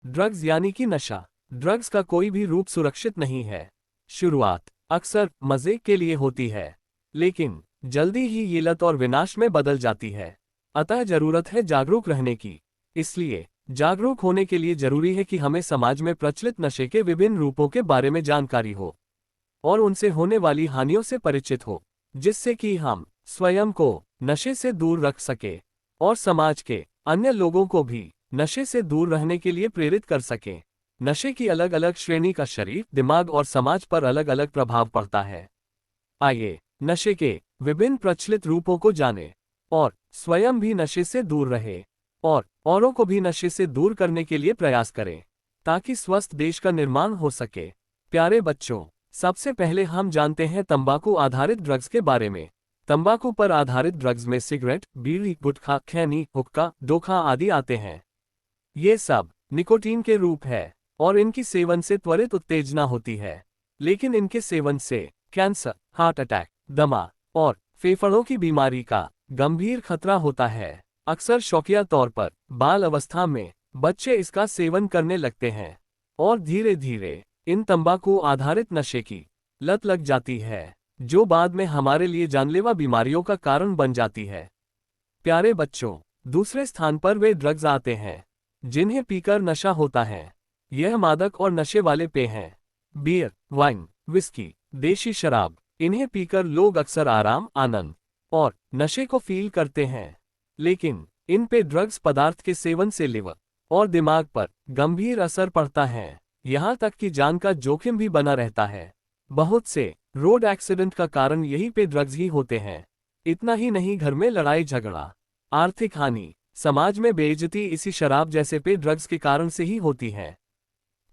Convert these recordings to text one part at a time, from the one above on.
Drugs यानी कि नशा। ड्रग्स का कोई भी रूप सुरक्षित नहीं है। शुरुआत अक्सर मजे के लिए होती है, लेकिन जल्दी ही ये लत और विनाश में बदल जाती है। अतः जरूरत है जागरूक रहने की। इसलिए जागरूक होने के लिए जरूरी है कि हमें समाज में प्रचलित नशे के विभिन्न रूपों के बारे में जानकारी हो और उनसे होने वाली हानियों से परिचित हो, जिससे कि हम स्वयं को नशे से दूर रख सके और समाज के अन्य लोगों को भी नशे से दूर रहने के लिए प्रेरित कर सकें। नशे की अलग अलग श्रेणी का शरीर, दिमाग और समाज पर अलग अलग प्रभाव पड़ता है। आइए नशे के विभिन्न प्रचलित रूपों को जानें और स्वयं भी नशे से दूर रहे और औरों को भी नशे से दूर करने के लिए प्रयास करें, ताकि स्वस्थ देश का निर्माण हो सके। प्यारे बच्चों, सबसे पहले हम जानते हैं तंबाकू आधारित ड्रग्स के बारे में। तंबाकू पर आधारित ड्रग्स में सिगरेट, बीड़ी, गुटखा, खैनी, हुक्का, डोखा आदि आते हैं। ये सब निकोटीन के रूप है और इनकी सेवन से त्वरित उत्तेजना होती है, लेकिन इनके सेवन से कैंसर, हार्ट अटैक, दमा और फेफड़ों की बीमारी का गंभीर खतरा होता है। अक्सर शौकिया तौर पर बाल अवस्था में बच्चे इसका सेवन करने लगते हैं और धीरे धीरे इन तंबाकू आधारित नशे की लत लग जाती है, जो बाद में हमारे लिए जानलेवा बीमारियों का कारण बन जाती है। प्यारे बच्चों, दूसरे स्थान पर वे ड्रग्स आते हैं जिन्हें पीकर नशा होता है। यह मादक और नशे वाले पेय हैं। बियर, वाइन, विस्की, देशी शराब। इन्हें पीकर लोग अक्सर आराम, आनंद और नशे को फील करते हैं, लेकिन इन पे ड्रग्स पदार्थ के सेवन से लिवर और दिमाग पर गंभीर असर पड़ता है, यहाँ तक कि जान का जोखिम भी बना रहता है। बहुत से रोड एक्सीडेंट का कारण यही पे ड्रग्स ही होते हैं। इतना ही नहीं, घर में लड़ाई झगड़ा, आर्थिक हानि, समाज में बेइज्जती इसी शराब जैसे पे ड्रग्स के कारण से ही होती है।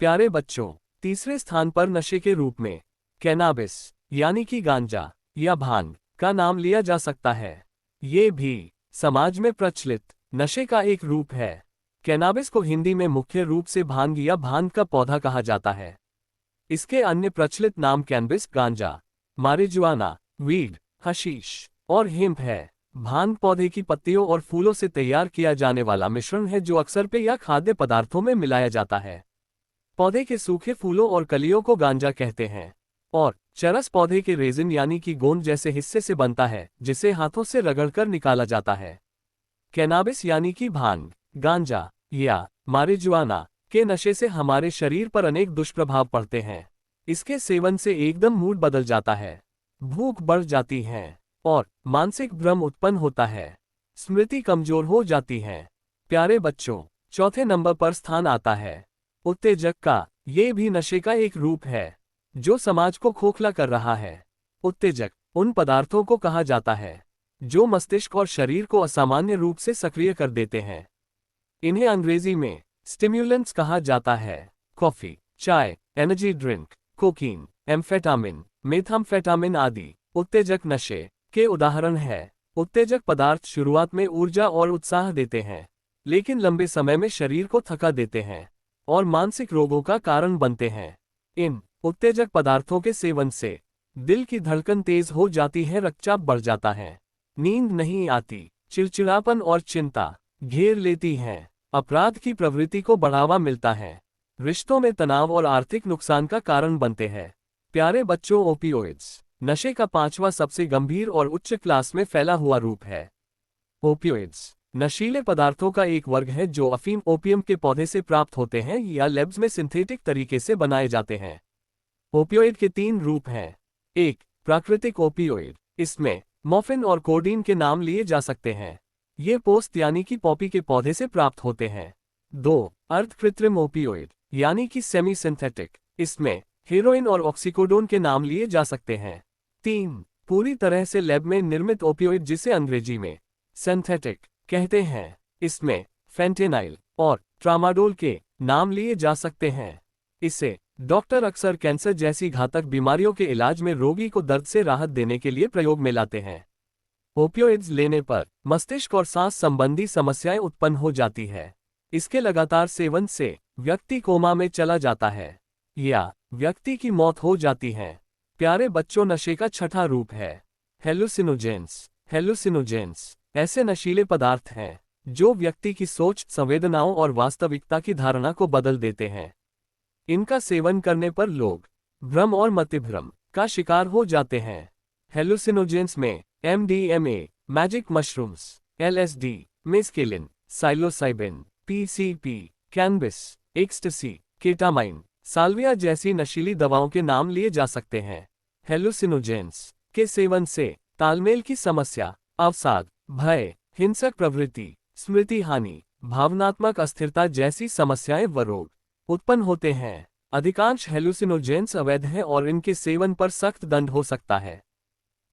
प्यारे बच्चों, तीसरे स्थान पर नशे के रूप में कैनाबिस यानी कि गांजा या भांग का नाम लिया जा सकता है। ये भी समाज में प्रचलित नशे का एक रूप है। कैनाबिस को हिंदी में मुख्य रूप से भांग या भांग का पौधा कहा जाता है। इसके अन्य प्रचलित नाम कैनबिस, गांजा, मारिजुआना, वीड, हशीश और हिम्प है। भांग पौधे की पत्तियों और फूलों से तैयार किया जाने वाला मिश्रण है जो अक्सर पेय या खाद्य पदार्थों में मिलाया जाता है। पौधे के सूखे फूलों और कलियों को गांजा कहते हैं और चरस पौधे के रेजिन यानी कि गोंद जैसे हिस्से से बनता है, जिसे हाथों से रगड़कर निकाला जाता है। कैनाबिस यानी कि भांग, गांजा या मारिजुआना के नशे से हमारे शरीर पर अनेक दुष्प्रभाव पड़ते हैं। इसके सेवन से एकदम मूड बदल जाता है, भूख बढ़ जाती है और मानसिक भ्रम उत्पन्न होता है। स्मृति कमजोर हो जाती है। प्यारे बच्चों, चौथे नंबर पर स्थान आता है उत्तेजक का। ये भी नशे का एक रूप है जो समाज को खोखला कर रहा है। उत्तेजक उन पदार्थों को कहा जाता है जो मस्तिष्क और शरीर को असामान्य रूप से सक्रिय कर देते हैं। इन्हें अंग्रेजी में स्टिम्युलेंट्स कहा जाता है। कॉफी, चाय, एनर्जी ड्रिंक, कोकीन, एम्फेटामिन, मेथाम्फेटामिन आदि उत्तेजक नशे के उदाहरण है। उत्तेजक पदार्थ शुरुआत में ऊर्जा और उत्साह देते हैं, लेकिन लंबे समय में शरीर को थका देते हैं और मानसिक रोगों का कारण बनते हैं। इन उत्तेजक पदार्थों के सेवन से दिल की धड़कन तेज हो जाती है, रक्तचाप बढ़ जाता है, नींद नहीं आती, चिड़चिड़ापन और चिंता घेर लेती हैं, अपराध की प्रवृत्ति को बढ़ावा मिलता है, रिश्तों में तनाव और आर्थिक नुकसान का कारण बनते हैं। प्यारे बच्चों, ओपियोइड्स नशे का पांचवा सबसे गंभीर और उच्च क्लास में फैला हुआ रूप है। ओपियोइड्स नशीले पदार्थों का एक वर्ग है जो अफीम, ओपियम के पौधे से प्राप्त होते हैं या लैब्स में सिंथेटिक तरीके से बनाए जाते हैं। ओपियोइड के तीन रूप हैं। एक, प्राकृतिक ओपियोइड। इसमें मॉर्फिन और कोडीन के नाम लिए जा सकते हैं। ये पोस्त यानी कि पॉपी के पौधे से प्राप्त होते हैं। दो, अर्धकृत्रिम ओपियोइड यानी कि सेमी सिंथेटिक। इसमें हेरोइन और ऑक्सीकोडोन के नाम लिए जा सकते हैं। तीन, पूरी तरह से लैब में निर्मित ओपियोइड जिसे अंग्रेजी में सिंथेटिक कहते हैं। इसमें फेंटेनाइल और ट्रामाडोल के नाम लिए जा सकते हैं। इसे डॉक्टर अक्सर कैंसर जैसी घातक बीमारियों के इलाज में रोगी को दर्द से राहत देने के लिए प्रयोग में लाते हैं। ओपियोइड्स लेने पर मस्तिष्क और सांस संबंधी समस्याएं उत्पन्न हो जाती है। इसके लगातार सेवन से व्यक्ति कोमा में चला जाता है या व्यक्ति की मौत हो जाती है। प्यारे बच्चों, नशे का छठा रूप है हेलुसिनोजेंस। हेलुसिनोजेंस ऐसे नशीले पदार्थ हैं जो व्यक्ति की सोच, संवेदनाओं और वास्तविकता की धारणा को बदल देते हैं। इनका सेवन करने पर लोग भ्रम और मतिभ्रम का शिकार हो जाते हैं। हेलुसिनोजेंस में MDMA, magic mushrooms, LSD, mescaline, psilocybin, PCP, cannabis, ecstasy, ketamine, Salvia जैसी नशीली दवाओं के नाम लिए जा सकते हैं। हेलुसिनोजेंस के सेवन से तालमेल की समस्या, अवसाद, भय, हिंसक प्रवृत्ति, स्मृति हानि, भावनात्मक अस्थिरता जैसी समस्याएं व रोग उत्पन्न होते हैं। अधिकांश हेलुसिनोजेंस अवैध हैं और इनके सेवन पर सख्त दंड हो सकता है।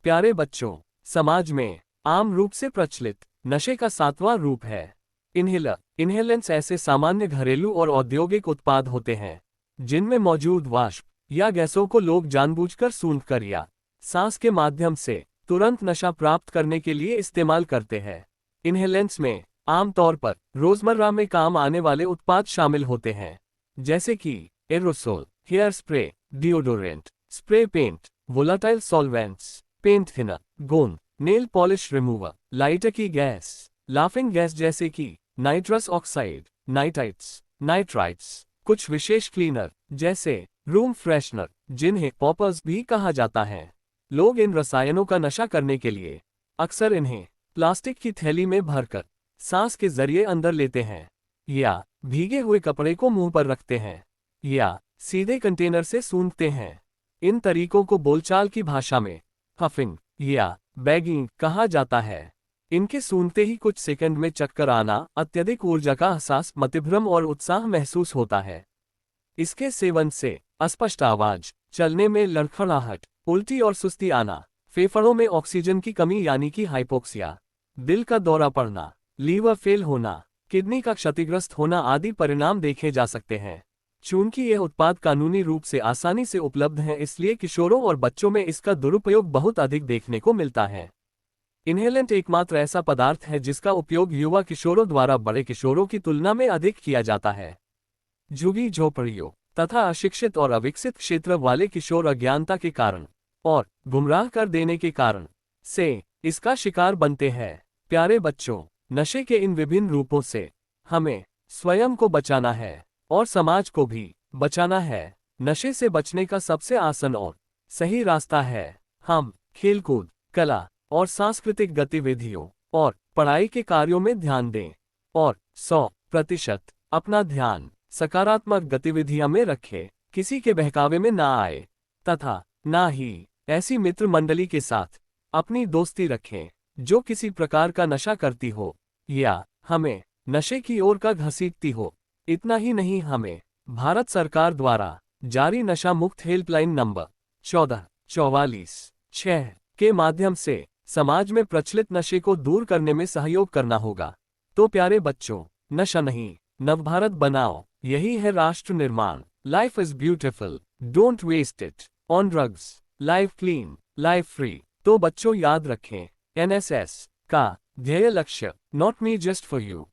प्यारे बच्चों, समाज में आम रूप से प्रचलित नशे का 7वां रूप है इनहेलर। इनहेलेंट्स ऐसे सामान्य घरेलू और औद्योगिक उत्पाद होते हैं जिनमें मौजूद वाष्प या गैसों को लोग जानबूझकर सूंघकर या सांस के माध्यम से तुरंत नशा प्राप्त करने के लिए इस्तेमाल करते हैं। इनहेलेंट्स में आमतौर पर रोजमर्रा में काम आने वाले उत्पाद शामिल होते हैं, जैसे कि aerosol, hair spray, deodorant, spray paint, volatile solvents, paint thinner, गोंद, नेल पॉलिश रिमूवर, लाइटर की गैस, लाफिंग गैस जैसे कि नाइट्रस ऑक्साइड, नाइट्राइट्स, नाइट्राइट्स, कुछ विशेष क्लीनर जैसे रूम फ्रेशनर, जिन्हें पॉपर्स भी कहा जाता है। लोग इन रसायनों का नशा करने के लिए अक्सर इन्हें प्लास्टिक की थैली में भरकर सांस के जरिए अंदर लेते हैं, या भीगे हुए कपड़े को मुंह पर रखते हैं, या सीधे कंटेनर से सूंघते हैं। इन तरीकों को बोलचाल की भाषा में हफिंग या बैगिंग कहा जाता है। इनके सूंघते ही कुछ सेकंड में चक्कर आना, अत्यधिक ऊर्जा का एहसास, मतिभ्रम और उत्साह महसूस होता है। इसके सेवन से अस्पष्ट आवाज, चलने में लड़खड़ाहट, उल्टी और सुस्ती आना, फेफड़ों में ऑक्सीजन की कमी यानी कि हाइपोक्सिया, दिल का दौरा पड़ना, लीवर फेल होना, किडनी का क्षतिग्रस्त होना आदि परिणाम देखे जा सकते हैं। चूंकि यह उत्पाद कानूनी रूप से आसानी से उपलब्ध हैं, इसलिए किशोरों और बच्चों में इसका दुरुपयोग बहुत अधिक देखने को मिलता है। इनहेलेंट एकमात्र ऐसा पदार्थ है जिसका उपयोग युवा किशोरों द्वारा बड़े किशोरों की तुलना में अधिक किया जाता है। झुग्गी झोपड़ियों तथा अशिक्षित और अविकसित क्षेत्र वाले किशोर अज्ञानता के कारण और गुमराह कर देने के कारण से इसका शिकार बनते हैं। प्यारे बच्चों, नशे के इन विभिन्न रूपों से हमें स्वयं को बचाना है और समाज को भी बचाना है। नशे से बचने का सबसे आसान और सही रास्ता है हम खेलकूद, कला और सांस्कृतिक गतिविधियों और पढ़ाई के कार्यों में ध्यान दें और 100% अपना ध्यान सकारात्मक गतिविधियां में रखें, किसी के बहकावे में ना आए तथा ना ही ऐसी मित्र मंडली के साथ अपनी दोस्ती रखें जो किसी प्रकार का नशा करती हो या हमें नशे की ओर का घसीटती हो। इतना ही नहीं, हमें भारत सरकार द्वारा जारी नशा मुक्त हेल्पलाइन नंबर 1444/6 के माध्यम से समाज में प्रचलित नशे को दूर करने में सहयोग करना होगा। तो प्यारे बच्चों, नशा नहीं, नवभारत बनाओ, यही है राष्ट्र निर्माण। Life is beautiful, don't waste it on drugs. Life clean, life free. तो बच्चों, याद रखें, एनएसएस का ध्येय लक्ष्य not me just for you